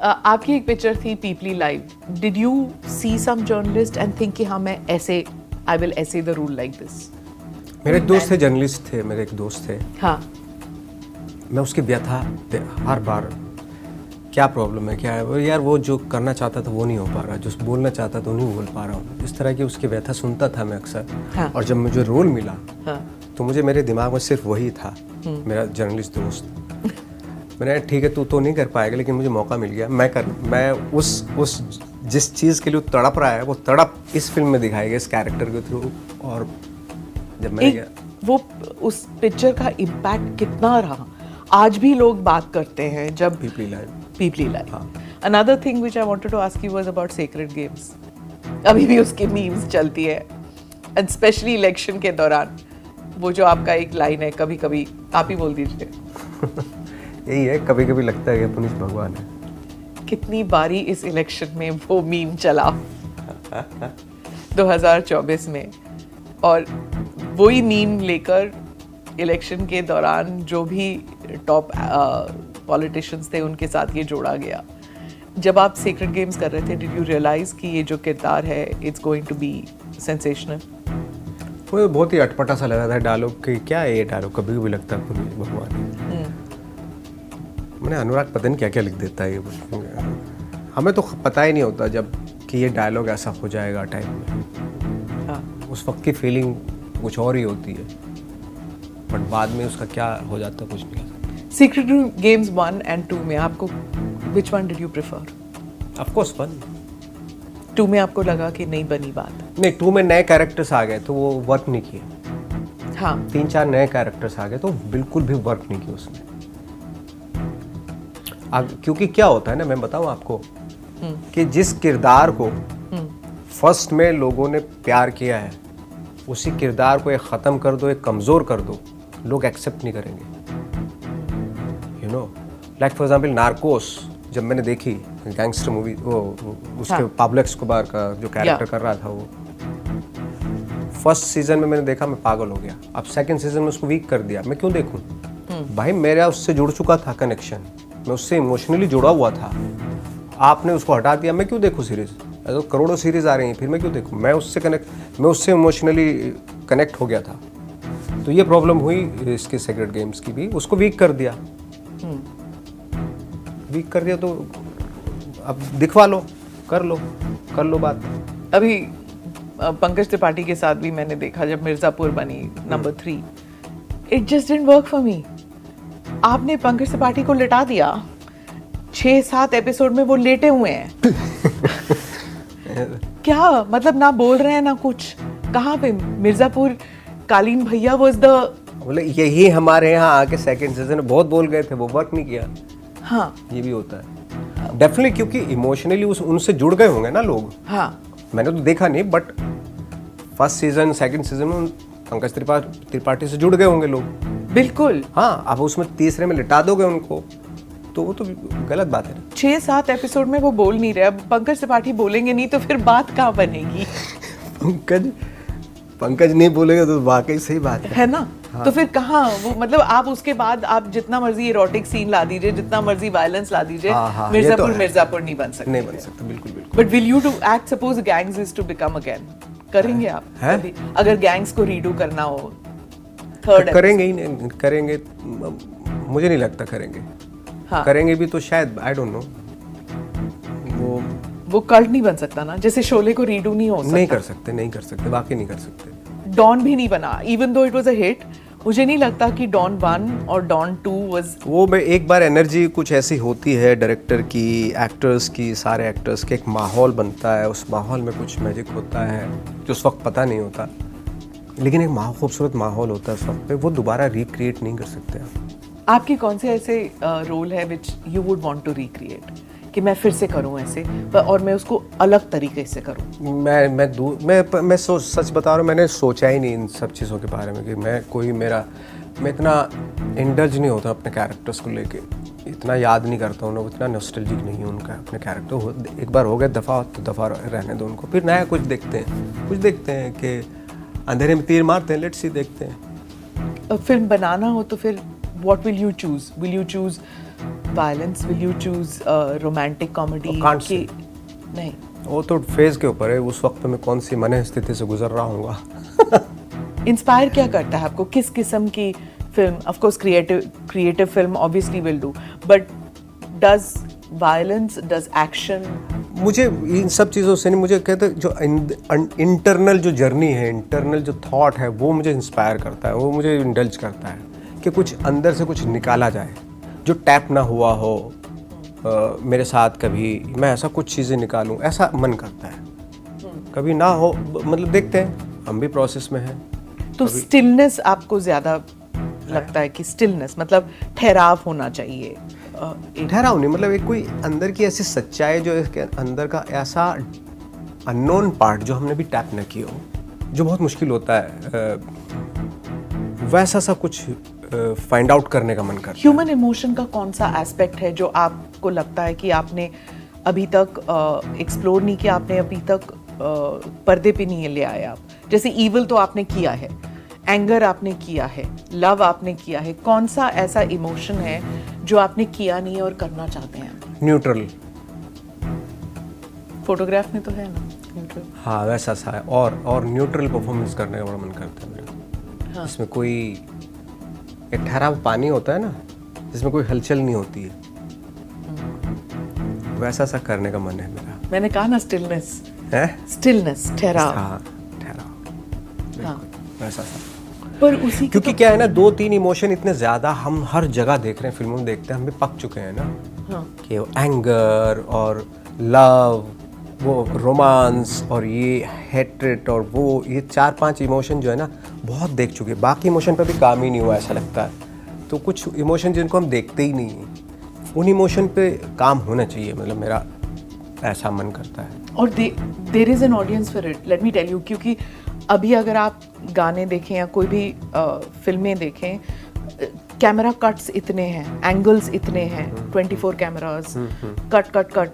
आपकी एक पिक्चर थी Peepli live. Did you see some journalist and think कि हाँ मैं ऐसे आई विल ऐसे द रूल लाइक दिस? मेरे एक दोस्त थे, जर्नलिस्ट थे, मेरे एक दोस्त थे. हाँ. मैं उसकी व्यथा हर बार, क्या प्रॉब्लम है, क्या है वो, यार वो जो करना चाहता था वो नहीं हो पा रहा, जो बोलना चाहता था वो नहीं बोल पा रहा हूँ. इस तरह की उसकी व्यथा सुनता था मैं अक्सर. हाँ. और जब मुझे रोल मिला हाँ. तो मुझे मेरे दिमाग में सिर्फ वही था, मेरा जर्नलिस्ट दोस्त. मैंने ठीक है तू तो नहीं कर पाएगा लेकिन मुझे मौका मिल गया, मैं उस जिस चीज़ के लिए तड़प रहा है वो तड़प इस फिल्म में दिखाई गई, इस कैरेक्टर के थ्रू. और जब मैं गया वो उस पिक्चर का इम्पैक्ट कितना रहा, आज भी लोग बात करते हैं जब पीपली लाइव. हाँ. Another thing which I wanted to ask you was about Sacred Games. अभी भी उसकी मीम्स चलती है, and especially इलेक्शन के दौरान वो जो आपका एक लाइन है, कभी कभी आप ही बोल दीजिए. यही है, कभी कभी लगता है कि पुलिस भगवान है. कितनी बारी इस इलेक्शन में वो मीम चला 2024 में, और वही मीम लेकर इलेक्शन के दौरान जो भी टॉप पॉलिटिशियंस थे उनके साथ ये जोड़ा गया. जब आप सीक्रेट गेम्स कर रहे थे, डिड यू रियलाइज कि ये जो किरदार है it's going to be sensational? वो बहुत ही अटपटा सा लगा था डायलॉग कि क्या है ये डायलॉग, कभी भी लगता है पुलिस भगवान. मैंने अनुराग पता नहीं क्या क्या लिख देता है ये. हमें तो पता ही नहीं होता जब कि ये डायलॉग ऐसा हो जाएगा टाइप में. हाँ. उस वक्त की फीलिंग कुछ और ही होती है, बट बाद में उसका क्या हो जाता है कुछ नहीं. सीक्रेट गेम्स 1 and 2 में आपको which one did you prefer? Of course 1. 2 में आपको लगा कि नहीं बनी बात? नहीं, 2 में नए कैरेक्टर्स आ गए तो वो वर्क नहीं किए. हाँ. 3-4 नए कैरेक्टर्स आ गए तो बिल्कुल भी वर्क नहीं किया उसने. क्योंकि क्या होता है ना, मैं बताऊं आपको कि जिस किरदार को फर्स्ट में लोगों ने प्यार किया है, उसी किरदार को एक ख़त्म कर दो, एक कमज़ोर कर दो, लोग एक्सेप्ट नहीं करेंगे. You know, like for example Narcos जब मैंने देखी, गैंगस्टर मूवी, वो उसके हाँ. पाब्लो एस्कोबार का जो कैरेक्टर कर रहा था, वो फर्स्ट सीजन में मैंने देखा, मैं पागल हो गया. अब सेकंड सीजन में उसको वीक कर दिया. मैं क्यों देखूं भाई, मेरा उससे जुड़ चुका था कनेक्शन, मैं उससे इमोशनली जुड़ा हुआ था. आपने उसको हटा दिया, मैं क्यों देखूं सीरीज? तो करोड़ों सीरीज आ रही हैं, फिर मैं क्यों देखूं? मैं उससे इमोशनली कनेक्ट हो गया था. तो ये प्रॉब्लम हुई इसके सीक्रेट गेम्स की भी, उसको वीक कर दिया. वीक कर दिया तो अब दिखवा लो, कर लो बात. अभी पंकज त्रिपाठी के साथ भी मैंने देखा, जब मिर्जापुर बनी number 3, it just didn't work for me. आपने पंकज त्रिपाठी को लिटा दिया, 6-7 एपिसोड में वो लेटे हुए हैं. क्या मतलब, ना बोल रहे हैं ना कुछ. कहाँ पे मिर्जापुर कालीन भैया वाज द, बोले यही हमारे यहाँ आके सेकंड सीजन में बहुत बोल गए थे, वो वर्क नहीं किया. हाँ. ये भी होता है डेफिनेटली, क्योंकि इमोशनली उनसे जुड़ गए होंगे ना लोग. हाँ. मैंने तो देखा नहीं, but first season second season में पंकज त्रिपाठी से जुड़ गए होंगे लोग. बिल्कुल. हाँ, अब उसमें तीसरे में लिटा दोगे उनको तो वो तो गलत बात है. 6-7 एपिसोड में वो बोल नहीं रहे. अब पंकज त्रिपाठी बोलेंगे नहीं तो फिर बात कहाँ बनेगी? पंकज नहीं बोलेगा तो वाकई सही बात है ना. हाँ. तो फिर कहाँ वो, मतलब आप उसके बाद आप जितना मर्जी इरोटिक सीन ला दीजिए, जितना मर्जी वायलेंस ला दीजिए, हाँ, मिर्जापुर नहीं बन सकते. नहीं बन सकते, बिल्कुल. But will you do act, suppose gangs is to become again, करेंगे आप कभी? अगर गैंग्स को रीडू करना हो थर्ड, तो करेंगे ही नहीं. करेंगे, मुझे नहीं लगता करेंगे. हाँ. करेंगे भी तो शायद, आई डोंट नो, वो कल्ट नहीं बन सकता ना, जैसे शोले को रीडू नहीं हो सकता. नहीं कर सकते, वाकई नहीं कर सकते. डॉन भी नहीं बना, even though it was a hit. मुझे नहीं लगता कि डॉन 1 और डॉन 2 वाज, वो में एक बार एनर्जी कुछ ऐसी होती है डायरेक्टर की, एक्टर्स की, सारे एक्टर्स के, एक माहौल बनता है, उस माहौल में कुछ मैजिक होता है जो उस वक्त पता नहीं होता, लेकिन एक खूबसूरत माहौल होता है उस वक्त पे, वो दोबारा रिक्रिएट नहीं कर सकते आप. आपकी कौन से ऐसे रोल है which you would want to recreate, कि मैं फिर से करूं ऐसे, और मैं उसको अलग तरीके से करूं? मैं सच बता रहा हूँ, मैंने सोचा ही नहीं इन सब चीज़ों के बारे में कि मैं इतना इंडल्ज नहीं होता अपने कैरेक्टर्स को लेके, इतना याद नहीं करता हूँ, इतना नॉस्टैल्जिक नहीं है उनका अपने कैरेक्टर. एक बार हो गए दफ़ा तो दफ़ा रहने दो उनको, फिर नया कुछ देखते हैं कि अंधेरे में तीर मारते हैं, लेट्स सी, देखते हैं. फिल्म बनाना हो तो फिर what will you choose? Will you choose violence will you choose romantic comedy can't say. नहीं? वो तो फेज के ऊपर है, उस वक्त में कौन सी मन स्थिति से गुजर रहा हूँगा। इंस्पायर क्या करता है आपको? किस किस्म की film? Of course creative film obviously will do, but does violence, does action? मुझे इन सब चीज़ों से नहीं, मुझे कहते जो इंटरनल जो जर्नी है, इंटरनल जो थॉट है, वो मुझे इंस्पायर करता है, वो मुझे इंडल्ज करता है कि कुछ अंदर से कुछ निकाला जाए जो टैप ना हुआ हो मेरे साथ कभी, मैं ऐसा कुछ चीज़ें निकालूं, ऐसा मन करता है। कभी ना हो, मतलब देखते हैं, हम भी प्रोसेस में हैं। तो स्टिलनेस आपको ज़्यादा लगता है कि स्टिलनेस मतलब ठहराव होना चाहिए? ठहराव नहीं, मतलब एक कोई अंदर की ऐसी सच्चाई जो इसके अंदर का ऐसा अननोन पार्ट जो हमने भी टैप न किया हो, जो बहुत मुश्किल होता है, वैसा सा कुछ फाइंड आउट करने का मन करता है। ह्यूमन इमोशन का कौन सा एस्पेक्ट है जो आपको लगता है कि आपने अभी तक एक्सप्लोर नहीं किया, आपने अभी तक पर्दे पे नहीं ले आए आप? जैसे ईविल तो आपने किया है, एंगर आपने किया है, लव आपने किया है, कौन सा ऐसा इमोशन है जो आपने किया नहीं है और करना चाहते हैं? न्यूट्रल। फोटोग्राफ में तो है ना न्यूट्रल? हाँ, वैसा सा है, और न्यूट्रल परफॉर्मेंस करने का बड़ा मन करता है मेरा। हाँ। इसमें कोई एक ठहरा पानी होता है ना, जिसमें कोई हलचल नहीं होती है, वैसा सा करने का मन है मेरा। मैंने कहा ना स्टिलनेस है, स्टिलनेस, ठहराव। हाँ, ठहराव, हाँ। वैसा सा। पर उसी क्योंकि क्या है ना, 2-3 इमोशन इतने ज्यादा हम हर जगह देख रहे हैं, फिल्मों में देखते हैं, हम भी पक चुके हैं ना। हाँ। कि एंगर और लव, वो रोमांस और ये हेट्रेट और वो, ये 4-5 इमोशन जो है ना बहुत देख चुके हैं, बाकी इमोशन पे भी काम ही नहीं हुआ ऐसा लगता है। तो कुछ इमोशन जिनको हम देखते ही नहीं हैं, उन इमोशन पे काम होना चाहिए, मतलब मेरा ऐसा मन करता है। और there is an audience for it, let me tell you. क्योंकि अभी अगर आप गाने देखें या कोई भी फिल्में देखें, कैमरा कट्स इतने हैं, एंगल्स इतने हैं, 24 कैमरास, कट कट कट,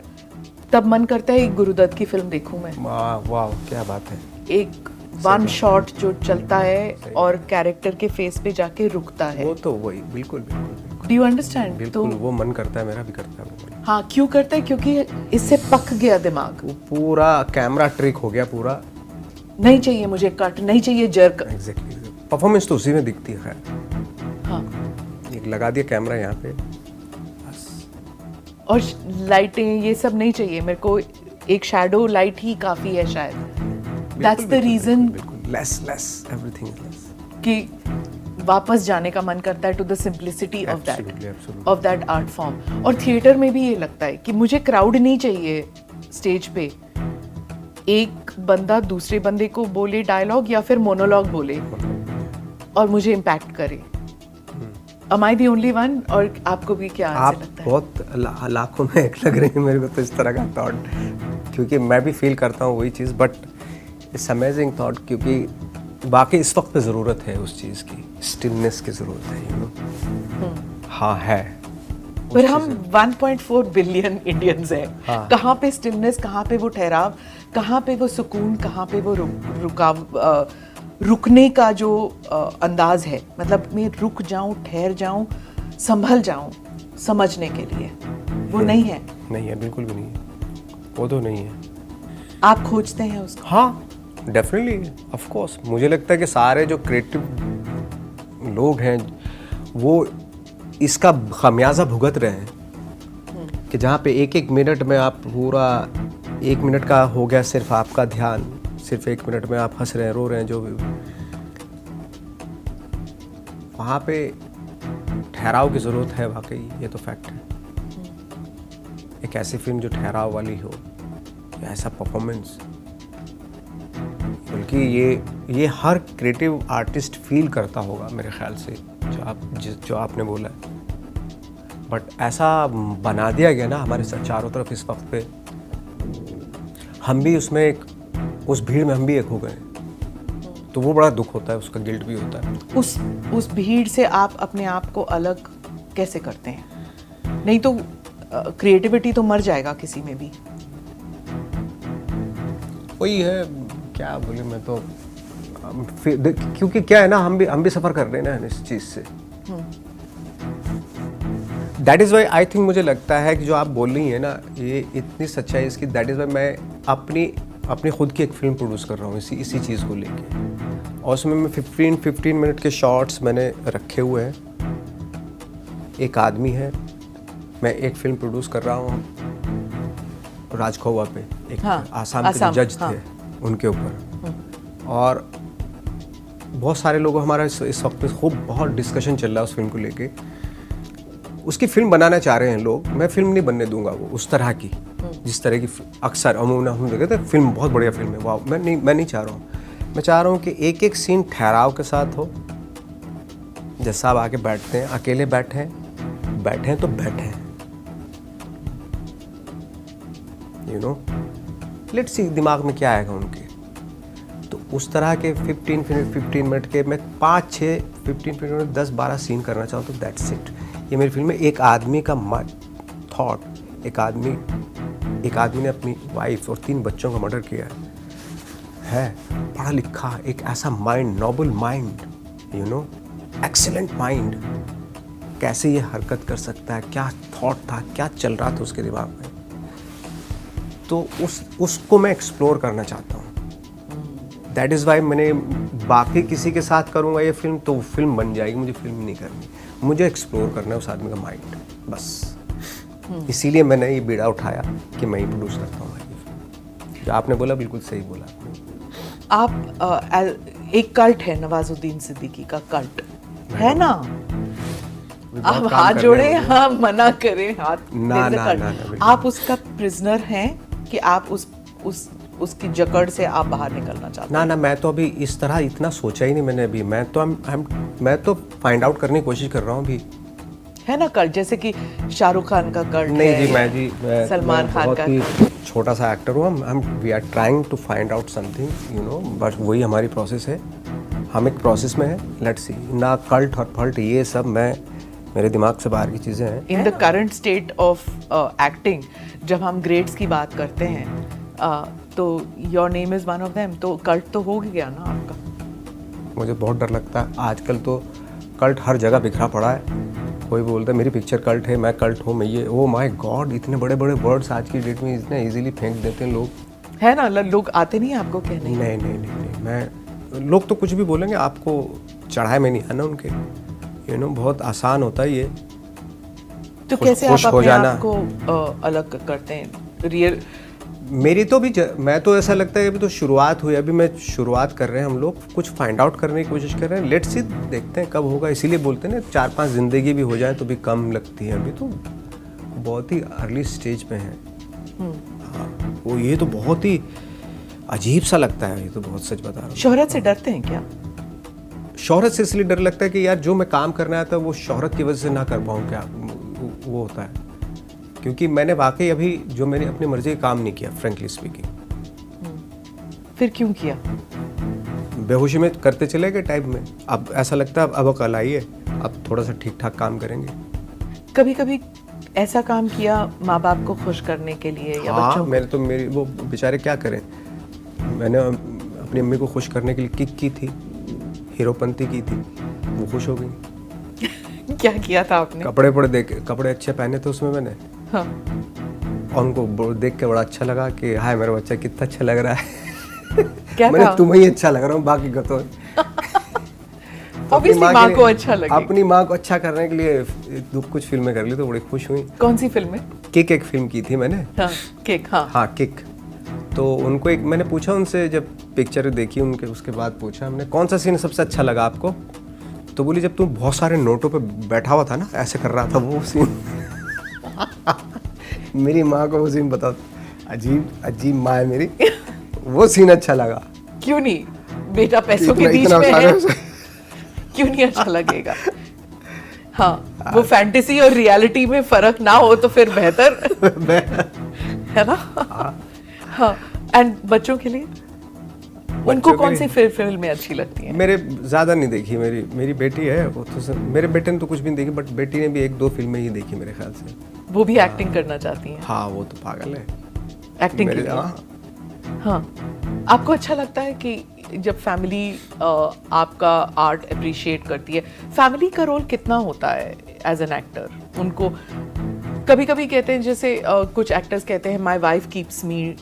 तब मन करता है एक गुरुदत्त की फिल्म देखूं मैं। वाह, क्या बात है। एक वन शॉट जो चलता है और कैरेक्टर के फेस पे जाके रुकता है, वो तो वही, बिल्कुल बिल्कुल डू यू अंडरस्टैंड? बिल्कुल, वो मन करता है, मेरा भी करता है वो मन। हाँ, क्यों करता है? क्योंकि इससे पक गया दिमाग। वो पूरा कैमरा ट्रिक हो गया पूरा। नहीं चाहिए मुझे कट, नहीं चाहिए जर्क। एग्जैक्टली, परफॉर्मेंस तो उसी में दिखती है। खैर, हाँ, एक लगा दिया कैमरा यहाँ पे, बस। और लाइटें ये सब नहीं चाहिए मेरे को, एक शैडो लाइट ही काफी है शायद। That's the reason less everything is less, कि वापस जाने का मन करता है to the simplicity of Absolutely. That art form. और थिएटर में भी ये लगता है कि मुझे क्राउड नहीं चाहिए स्टेज पे, एक बंदा दूसरे बंदे को बोले डायलॉग या फिर मोनोलॉग बोले और मुझे इम्पैक्ट करे। Am I the only one? और आपको भी क्या आप लगता है? बहुत लाखों में एक लग रही है मेरे को तो इस तरह का थॉट, क्योंकि मैं भी फील करता हूँ वही चीज़, बट इट्स अमेजिंग थॉट, क्योंकि बाकी इस वक्त पे ज़रूरत है उस चीज़ की, स्टिलनेस की ज़रूरत है, यू नो। हाँ है, पर हम 1.4 बिलियन इंडियंस हैं। हाँ। कहाँ पे स्टिलनेस, कहाँ पे वो ठहराव, कहाँ पे वो सुकून, कहाँ पे वो रुकने का जो अंदाज है, मतलब मैं रुक जाऊं, ठहर जाऊं, संभल जाऊं समझने के लिए, वो नहीं है। नहीं है, बिल्कुल भी नहीं है, वो तो नहीं है। आप खोजते हैं उसको? हाँ, डेफिनेटली, ऑफ कोर्स। मुझे लगता है कि सारे जो क्रिएटिव लोग हैं वो इसका खामियाजा भुगत रहे हैं, कि जहाँ पे एक मिनट में आप पूरा 1 मिनट का हो गया सिर्फ आपका ध्यान, सिर्फ 1 मिनट में आप हंस रहे हैं, रो रहे हैं, जो भी, वहाँ पे ठहराव की ज़रूरत है वाकई, ये तो फैक्ट है। एक ऐसी फिल्म जो ठहराव वाली हो, या ऐसा परफॉर्मेंस, बल्कि ये हर क्रिएटिव आर्टिस्ट फील करता होगा मेरे ख्याल से, जो आपने बोला है। बट ऐसा बना दिया गया ना हमारे चारों तरफ इस वक्त पे, हम भी उसमें उस भीड़ में हम भी एक हो गए, तो वो बड़ा दुख होता है, उसका गिल्ट भी होता है। उस भीड़ से आप अपने आप को अलग कैसे करते हैं? नहीं तो क्रिएटिविटी तो मर जाएगा किसी में भी। वही है, क्या बोले, मैं तो क्योंकि क्या है ना, हम भी सफ़र कर रहे हैं ना इस चीज़ से। That is why I think, मुझे लगता है कि जो आप बोल रही हैं ना, ये इतनी सच्चाई इसकी, दैट इज़ वाई मैं अपनी खुद की एक फिल्म प्रोड्यूस कर रहा हूँ इसी चीज़ को लेके। और उसमें मैं 15 मिनट के शॉर्ट्स मैंने रखे हुए हैं। एक आदमी है, मैं एक फिल्म प्रोड्यूस कर रहा हूँ राजखोवा पे, एक आसाम के जज थे उनके ऊपर। और बहुत सारे लोगों, हमारा इस वक्त खूब बहुत डिस्कशन चल रहा है उस फिल्म को लेके। उसकी फिल्म बनाना चाह रहे हैं लोग, मैं फिल्म नहीं बनने दूंगा वो उस तरह की, जिस तरह की अक्सर अमूमन हम देखते हैं फिल्म बहुत बढ़िया फिल्म है, वाह, मैं नहीं चाह रहा हूँ। मैं चाह रहा हूँ कि एक एक सीन ठहराव के साथ हो। जैसे साहब आके बैठते हैं, अकेले बैठे हैं तो बैठे हैं, यू नो, लेट्स सी दिमाग में क्या आएगा उनके। तो उस तरह के 15 मिनट के मैं 5-6 15 मिनट 10-12 सीन करना चाहता हूँ, दैट्स इट। ये मेरी फिल्म में एक आदमी का थॉट, एक आदमी ने अपनी वाइफ और 3 बच्चों का मर्डर किया है, पढ़ा लिखा, एक ऐसा mind, noble mind, you know, excellent mind, कैसे ये हरकत कर सकता है, क्या थॉट था, क्या चल रहा था उसके दिमाग में। तो उसको मैं एक्सप्लोर करना चाहता हूँ। दैट इज़ वाई मैंने बाकी किसी के साथ करूँगा ये फिल्म तो फिल्म बन जाएगी, मुझे फिल्म नहीं करनी, मुझे एक्सप्लोर करना है उस आदमी का माइंड, बस। इसीलिए मैंने ये बीड़ा उठाया कि मैं ही प्रोड्यूस करता हूँ। जो आपने बोला बिल्कुल सही बोला। आप एक कल्ट है नवाजुद्दीन सिद्दीकी का, कल्ट है ना, आप हाथ जोड़े, हाँ मना करें, हाथ ना, आप उसका प्रिजनर हैं कि आप उसकी जकड़ से आप बाहर निकलना चाहते हैं? ना, मैं तो अभी इस तरह इतना सोचा ही नहीं मैंने अभी। मैं तो फाइंड आउट करने की कोशिश कर रहा हूँ अभी। है ना कल्ट, जैसे कि शाहरुख खान का कल्ट नहीं है, मैं सलमान खान का, छोटा सा एक्टर हूँ, हम we are trying to find out something, you know, बस वही हमारी प्रोसेस है, हम एक प्रोसेस में है, लेट्स सी। ना कल्ट और फल्ट ये सब मेरे दिमाग से बाहर की चीज़ें हैं। In the current state of acting, जब हम ग्रेड्स की बात करते हैं, तो your name is one of them, तो कल्ट तो हो गया ना आपका? मुझे बहुत डर लगता है आजकल, तो कल्ट हर जगह बिखरा पड़ा है। कोई बोलता है मेरी पिक्चर कल्ट है, मैं कल्ट हूँ, मैं ये, ओ माय गॉड, इतने बड़े बड़े वर्ड्स आज की डेट में इतने इजीली फेंक देते हैं लोग, है ना। लोग आते नहीं आपको कहने? नहीं, मैं, लोग तो कुछ भी बोलेंगे, आपको चढ़ाए में नहीं आना उनके, यू नो, बहुत आसान होता है ये। तो कैसे आप अपने आप को अलग करते हैं? रियल मेरी तो भी मैं तो ऐसा लगता है अभी तो शुरुआत हुई, अभी मैं शुरुआत कर रहे हैं, हम लोग कुछ फाइंड आउट करने की कोशिश कर रहे हैं, लेट्स सी, देखते हैं कब होगा। इसीलिए बोलते हैं ना 4-5 जिंदगी भी हो जाए तो भी कम लगती है, अभी तो बहुत ही अर्ली स्टेज पे हैं। हाँ, वो ये तो बहुत ही अजीब सा लगता है, ये तो बहुत सच बता रहा हूँ। शोहरत से डरते हैं क्या? शोहरत से इसलिए डर लगता है कि यार जो मैं काम करना आता है वो शोहरत की वजह से ना कर पाऊँ, क्या वो होता है। क्योंकि मैंने वाकई अभी जो मैंने अपनी मर्जी का काम नहीं किया, फ्रेंकली स्पीकिंग। फिर क्यों किया? बेहोशी में करते चले गए टाइप में। अब ऐसा लगता है अब कल आई है, अब थोड़ा सा ठीक ठाक काम करेंगे। कभी कभी ऐसा काम किया माँ बाप को खुश करने के लिए या बच्चों को? मैंने तो मेरी वो बेचारे क्या करें, मैंने अपनी अम्मी को खुश करने के लिए किक की थी, हीरोपंती की थी, वो खुश हो गई। क्या किया था आपने? कपड़े अच्छे पहने थे उसमें मैंने, हाँ। और उनको देख के बड़ा अच्छा लगा कि हाय मेरा बच्चा कितना अच्छा लग रहा है। क्या मैंने तुम्हें ही अच्छा लग रहा हूँ, बाकी का तो ऑब्वियसली माँ को अच्छा लगे। अपनी माँ को अच्छा करने के लिए कुछ फिल्में कर ली तो बड़ी खुश हुई। कौन सी फिल्में? किक एक फिल्म की थी मैंने। हाँ, किक। हाँ, किक। तो उनको एक मैंने पूछा उनसे, जब पिक्चर देखी उनके, उसके बाद पूछा हमने कौन सा सीन सबसे अच्छा लगा आपको, तो बोली जब तुम बहुत सारे नोटों पे बैठा हुआ था ना, ऐसे कर रहा था वो सीन। मेरी माँ को वो सीन बता, अजीब माँ है मेरी। वो सीन अच्छा लगा। क्यों नहीं, बेटा पैसों के बीच में है, क्यों नहीं अच्छा लगेगा? हाँ, वो फैंटेसी और रियलिटी में फर्क ना हो तो फिर बेहतर है ना। हाँ, एंड बच्चों के लिए उनको कौन सी फिल्में अच्छी लगती हैं? मेरे ज़्यादा नहीं देखी, मेरी बेटी है, वो तो मेरे बेटे ने तो कुछ भी नहीं देखी, बट बेटी ने भी 1-2 फिल्में ही देखी मेरे ख्याल से। वो भी एक्टिंग करना चाहती हैं? हाँ, वो तो पागल है एक्टिंग के लिए। हाँ, आपको अच्छा लगता है कि जब फैमिली आपका आर्ट अप्रिशिएट करती है? फैमिली का रोल कितना होता है एज एन एक्टर? उनको कभी कभी कहते हैं, जैसे कुछ एक्टर्स कहते हैं my wife keeps me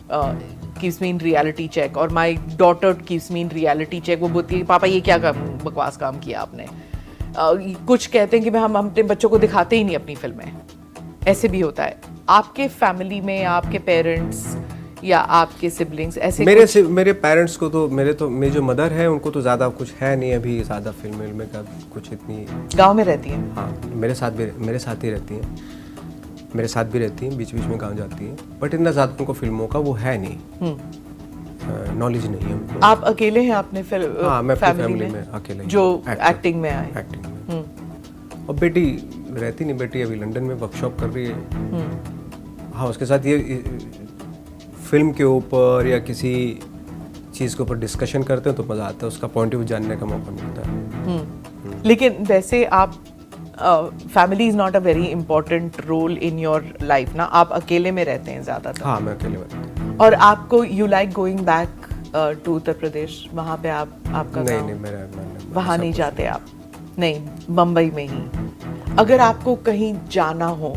in reality check, और my daughter keeps me in reality check. वो बोलती है पापा ये क्या बकवास काम किया आपने। कुछ कहते हैं कि हम अपने बच्चों को दिखाते ही नहीं अपनी फिल्में। ऐसे भी होता है आपके फैमिली में? आपके पेरेंट्स या आपके सिबलिंग्स ऐसे? मेरे पेरेंट्स को तो मेरी जो मदर है उनको तो ज़्यादा कुछ है नहीं अभी, ज़्यादा फिल्म का कुछ इतनी। गांव में रहती हैं? हाँ, मेरे साथ ही रहती हैं, मेरे साथ भी रहती हैं, बीच बीच में गांव जाती हैं, बट इतना ज़्यादा उनको फिल्मों का वो है नहीं, नॉलेज नहीं है उनको। आप अकेले हैं अपने हाँ, मैं फैमिली में अकेले जो एक्टिंग में आए? एक्टिंग में। और बेटी रहती नहीं, बेटी अभी लंदन में वर्कशॉप कर रही है। हाँ, उसके साथ ये फिल्म के ऊपर या किसी चीज़ के ऊपर डिस्कशन करते हैं तो मज़ा आता है, उसका पॉइंट ऑफ व्यू जानने का मौका मिलता है। लेकिन वैसे आप family is not a very important role in your life ना? आप अकेले में रहते हैं ज़्यादातर? हाँ, मैं अकेले में रहता हूँ। और आपको you like going back to Uttar Pradesh? वहाँ पे आपका नहीं, मेरा वहाँ नहीं जाते आप? नहीं, मुंबई में ही। अगर आपको कहीं जाना हो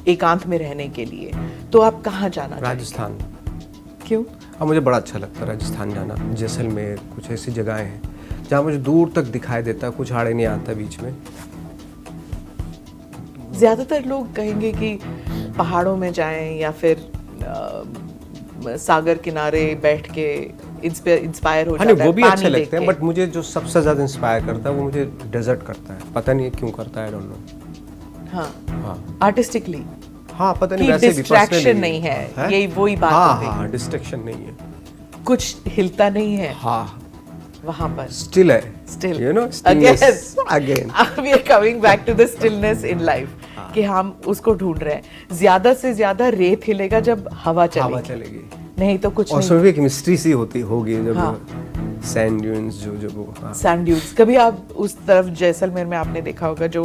एकांत में रहने के लिए तो आप कहाँ जाना? राजस्थान। क्यों? अब मुझे बड़ा अच्छा लगता है राजस्थान जाना, जैसलमेर, कुछ ऐसी जगहें हैं जहाँ मुझे दूर तक दिखाई देता है, कुछ आड़े नहीं आता बीच में। ज्यादातर लोग कहेंगे कि पहाड़ों में जाएं या फिर सागर किनारे बैठ के इंस्पायर हो जाता है, वो भी अच्छे लगते हैं, के। बट मुझे जो सबसे ज्यादा इंस्पायर करता है वो मुझे डेजर्ट करता है, पता नहीं क्यों करता है, आई डोंट नो। हाँ, आर्टिस्टिकली। हाँ, पता नहीं, वैसे भी डिस्ट्रैक्शन नहीं है, यही वही बात होती है। हाँ, डिस्ट्रैक्शन नहीं है, कुछ हिलता नहीं है। हाँ, वहाँ पर स्टिल है, still, you know, stillness again. We are coming back to the stillness in life, कि हम उसको ढूंढ रहे हैं। ज्यादा से ज्यादा रेत हिलेगा जब हवा चलेगी, नहीं तो कुछ और नहीं। उसमें भी एक मिस्ट्री सी होगी जब सैंड ड्यून्स जो वो सैंड ड्यून्स। कभी आप उस तरफ जैसलमेर में आपने देखा होगा, जो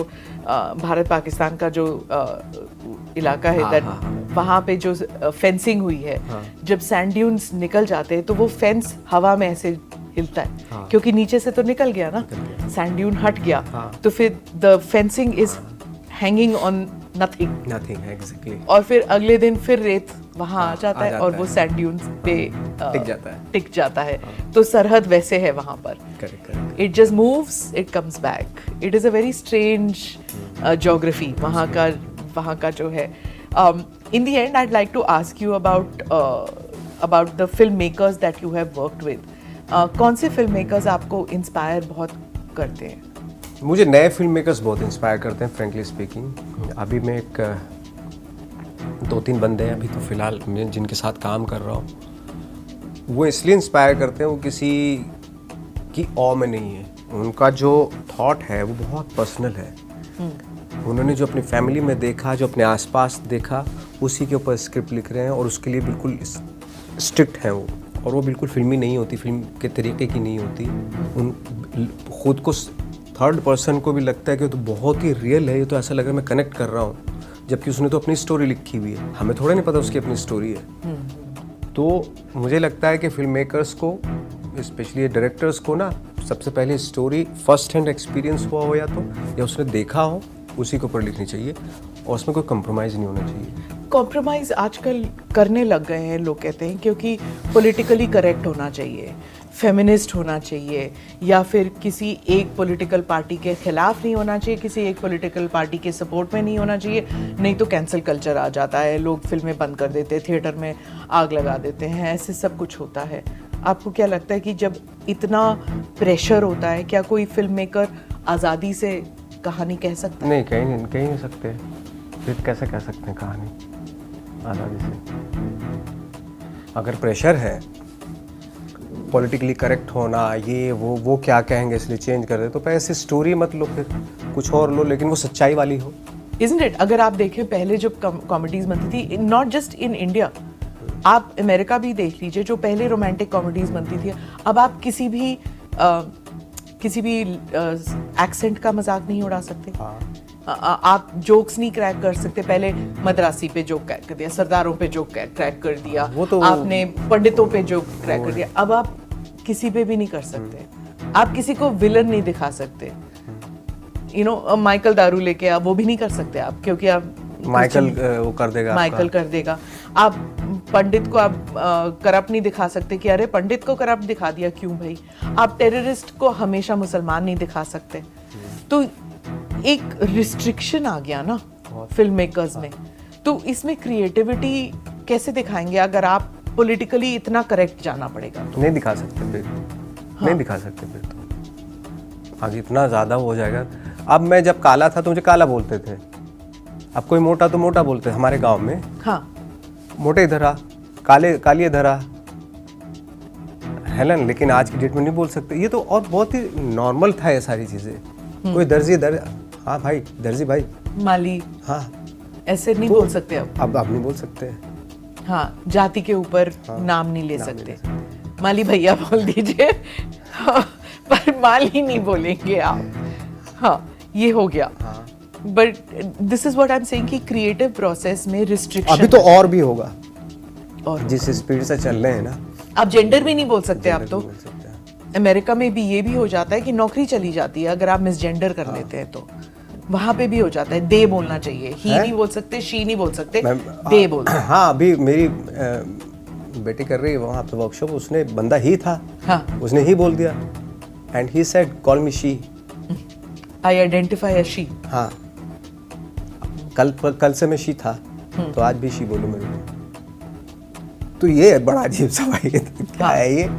भारत पाकिस्तान का जो इलाका है, दैट वहाँ पे जो फेंसिंग हुई है, जब सैंड ड्यून्स निकल जाते हैं तो वो फेंस हवा में ऐसे हिलता है, क्योंकि नीचे से तो निकल गया ना, सैंड ड्यून हट गया, तो फिर the fencing is hanging on nothing exactly. और फिर अगले दिन फिर रेत वहाँ आ जाता है और वो सैंड ड्यून्स पे टिक जाता है। तो सरहद वैसे है वहाँ पर, it just moves, it comes back. It is a very strange geography वहाँ का जो है। In the end I like to ask you about the filmmakers that you have worked with. कौन से फिल्म मेकर्स आपको inspire बहुत करते हैं? मुझे नए फिल्म मेकर्स बहुत इंस्पायर करते हैं, फ्रेंकली स्पीकिंग। अभी मैं एक 2-3 बंदे हैं अभी तो फिलहाल मैं जिनके साथ काम कर रहा हूँ, वो इसलिए इंस्पायर करते हैं, वो किसी की ऑ में नहीं है, उनका जो थॉट है वो बहुत पर्सनल है। उन्होंने जो अपनी फैमिली में देखा, जो अपने आसपास देखा, उसी के ऊपर स्क्रिप्ट लिख रहे हैं और उसके लिए बिल्कुल स्ट्रिक्ट हैं वो, और वो बिल्कुल फिल्मी नहीं होती, फिल्म के तरीके की नहीं होती। उन खुद को थर्ड पर्सन को भी लगता है कि तो बहुत ही रियल है, ये तो ऐसा लग रहा है मैं कनेक्ट कर रहा हूँ, जबकि उसने तो अपनी स्टोरी लिखी हुई है, हमें थोड़ा नहीं पता उसकी अपनी स्टोरी है। तो मुझे लगता है कि फिल्म मेकर्स को, स्पेशली डायरेक्टर्स को ना, सबसे पहले स्टोरी फर्स्ट हैंड एक्सपीरियंस हुआ हो या उसने देखा हो, उसी के ऊपर लिखनी चाहिए और उसमें कोई कंप्रोमाइज़ नहीं होना चाहिए। कॉम्प्रोमाइज़ आजकल करने लग गए हैं लोग, कहते हैं, क्योंकि पॉलिटिकली करेक्ट होना चाहिए, फेमिनिस्ट होना चाहिए, या फिर किसी एक पॉलिटिकल पार्टी के खिलाफ नहीं होना चाहिए, किसी एक पॉलिटिकल पार्टी के सपोर्ट में नहीं होना चाहिए, नहीं तो कैंसिल कल्चर आ जाता है, लोग फिल्में बंद कर देते हैं, थिएटर में आग लगा देते हैं, ऐसे सब कुछ होता है। आपको क्या लगता है कि जब इतना प्रेशर होता है, क्या कोई फिल्म मेकर आज़ादी से कहानी कह सकता है? नहीं, कहीं नहीं सकते। फिर कैसे कह सकते हैं कहानी आज़ादी से? अगर प्रेशर है पॉलिटिकली करेक्ट होना, ये वो क्या कहेंगे इसलिए चेंज कर दे, तो ऐसी स्टोरी मत लो, फिर कुछ और लो, लेकिन वो सच्चाई वाली हो। Isn't it? अगर आप देखें पहले जब कॉमेडीज बनती थी, नॉट जस्ट इन इंडिया, आप अमेरिका भी देख लीजिए, जो पहले रोमांटिक कॉमेडीज बनती थी, अब आप किसी भी एक्सेंट का मजाक नहीं उड़ा सकते। आप जोक्स नहीं क्रैक कर सकते। पहले मद्रासी पे जोक क्रैक कर दिया, सरदारों पे जोक क्रैक कर दिया, तो आपने पंडितों पे जोक क्रैक कर दिया। अब आप किसी पे भी नहीं कर सकते, आप किसी को विलन नहीं दिखा सकते। यू नो माइकल दारू लेके आप वो भी नहीं कर सकते आप, क्योंकि आप माइकल वो कर देगा, माइकल कर देगा। आप पंडित को आप करप्ट नहीं दिखा सकते कि अरे पंडित को करप्ट दिखा दिया, क्यों भाई? आप टेररिस्ट को हमेशा मुसलमान नहीं दिखा सकते। तो एक रिस्ट्रिक्शन आ गया ना फिल्म मेकर्स में। तो इसमें क्रिएटिविटी कैसे दिखाएंगे अगर आप पॉलिटिकली इतना करेक्ट जाना पड़ेगा? नहीं दिखा सकते फिर, नहीं दिखा सकते फिर तो आगे इतना ज़्यादा हो जाएगा। अब मैं जब काला था तो मुझे काला बोलते थे, अब कोई मोटा तो मोटा बोलते हैं हमारे गांव में। हाँ, मोटे धरा, काले कालिए धरा है ना, लेकिन आज की डेट में नहीं बोल सकते। ये तो और बहुत ही नॉर्मल था ये सारी चीज़ें। कोई दर्जी हाँ भाई दर्जी भाई, माली, हाँ ऐसे नहीं बोल सकते अब। अब नहीं बोल सकते। हाँ, जाति के ऊपर नाम नहीं ले सकते। माली भैया बोल दीजिए, हाँ, पर माली नहीं बोलेंगे आप। हाँ, ये हो गया। But this is what I am saying कि क्रिएटिव प्रोसेस में रिस्ट्रिक्शन अभी तो और भी होगा, और जिस स्पीड से चल रहे हैं ना। आप जेंडर भी नहीं बोल सकते आप तो। बोल सकते हैं। अमेरिका में भी ये भी हो जाता है कि नौकरी चली जाती है अगर आप मिसजेंडर कर लेते हैं तो। वहां पे भी हो जाता है, दे बोलना चाहिए, ही नहीं बोल सकते, शी नहीं बोल सकते, दे बोल। हाँ, अभी मेरी बेटी कर रही है वहाँ पे वर्कशॉप, उसने बंदा ही था। हाँ, उसने ही बोल दिया and he said call me she. I identify as she. हाँ, कल से मैं शी था तो आज भी शी बोलूँ मेरे को। तो ये बड़ा अजीब सा भाई, क्या है ये?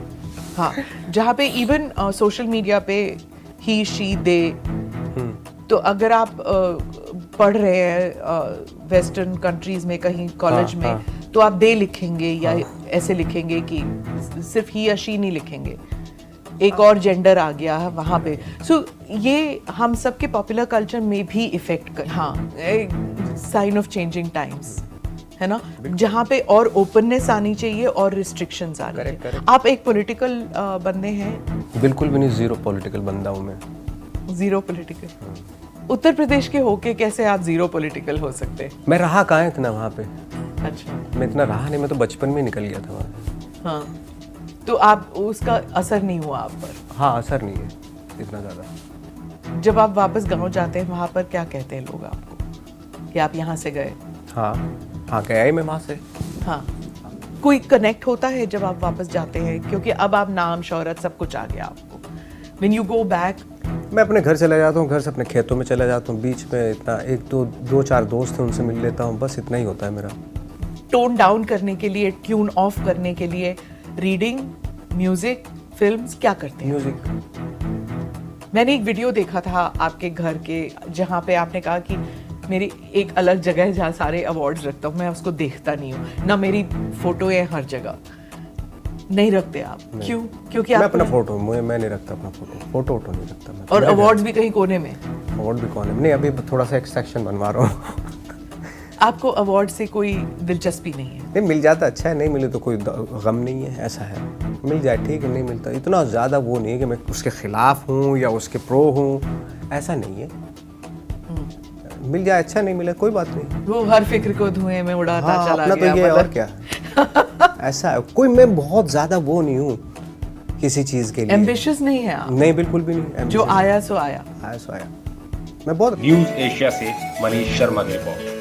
हाँ, जहाँ पे इवन सोशल मीडिया पे ही शी दे, तो अगर आप पढ़ रहे हैं वेस्टर्न कंट्रीज में कहीं कॉलेज में, तो आप दे लिखेंगे या ऐसे लिखेंगे कि सिर्फ ही या शी नहीं लिखेंगे, एक और जेंडर आ गया है वहाँ पे। सो ये हम सब के पॉपुलर कल्चर में भी इफेक्ट कर, हाँ, साइन ऑफ चेंजिंग टाइम्स है ना, जहाँ पे और ओपननेस आनी चाहिए और रिस्ट्रिक्शंस आनी चाहिए। आप एक पॉलिटिकल बंदे हैं? बिल्कुल भी नहीं, जीरो पॉलिटिकल बंदा हूँ मैं। Zero political? उत्तर प्रदेश के होके कैसे आप जीरो पॉलिटिकल हो सकते हैं? मैं रहा कहाँ इतना वहाँ पे। अच्छा, मैं इतना रहा नहीं, मैं तो बचपन में निकल गया था वहाँ से। हाँ, तो आप उसका असर नहीं हुआ आप पर? हाँ, असर नहीं है इतना ज़्यादा। जब आप वापस गांव जाते हैं वहाँ पर क्या कहते हैं लोग आपको कि आप यहाँ से गए? हाँ हाँ, गया ही मैं वहाँ से। हाँ, कोई कनेक्ट होता है जब आप वापस जाते हैं, क्योंकि अब आप नाम शोहरत सब कुछ आ गया आपको। When you go back, मैं अपने घर चला जाता हूँ, घर से अपने खेतों में चला जाता हूँ, बीच में इतना एक दो चार दोस्त हैं उनसे मिल लेता हूँ, बस इतना ही होता है मेरा। टोन डाउन करने के लिए, ट्यून ऑफ करने के लिए रीडिंग, म्यूजिक, फिल्म्स, क्या करते हैं? म्यूजिक। मैंने एक वीडियो देखा था आपके घर के, जहाँ पे आपने कहा कि मेरी एक अलग जगह है जहाँ सारे अवार्ड्स रखता हूँ, मैं उसको देखता नहीं हूँ ना, मेरी फोटो है हर जगह। नहीं रखते आप? क्यों? क्योंकि मैं आप अपना फोटो, मैं नहीं रखता अपना फोटो नहीं रखता मैं। और अवार्ड्स भी कहीं कोने में? अवार्ड भी कौन है? नहीं, अभी थोड़ा सा एक्सट्रैक्शन बनवा रहा हूँ। आपको अवार्ड से कोई दिलचस्पी नहीं है? नहीं, मिल जाता अच्छा है, नहीं मिले तो कोई गम नहीं है, ऐसा है। मिल जाए ठीक है, नहीं मिलता इतना ज़्यादा वो नहीं है कि मैं उसके खिलाफ हूँ या उसके प्रो हूँ, ऐसा नहीं है। मिल जाए अच्छा, नहीं मिले कोई बात नहीं। वो हर फिक्र को धुएं में उड़ाता हाँ, चला अपना गया, तो ये और मतलब क्या ऐसा है, कोई मैं बहुत ज़्यादा वो नहीं हूँ किसी चीज़ के लिए। एम्बिशियस नहीं है आप? नहीं, बिल्कुल भी नहीं। जो आया सो आया। आया सो आया। मैं बहुत न्यूज एशिया से मनीष शर्मा की रिपोर्ट।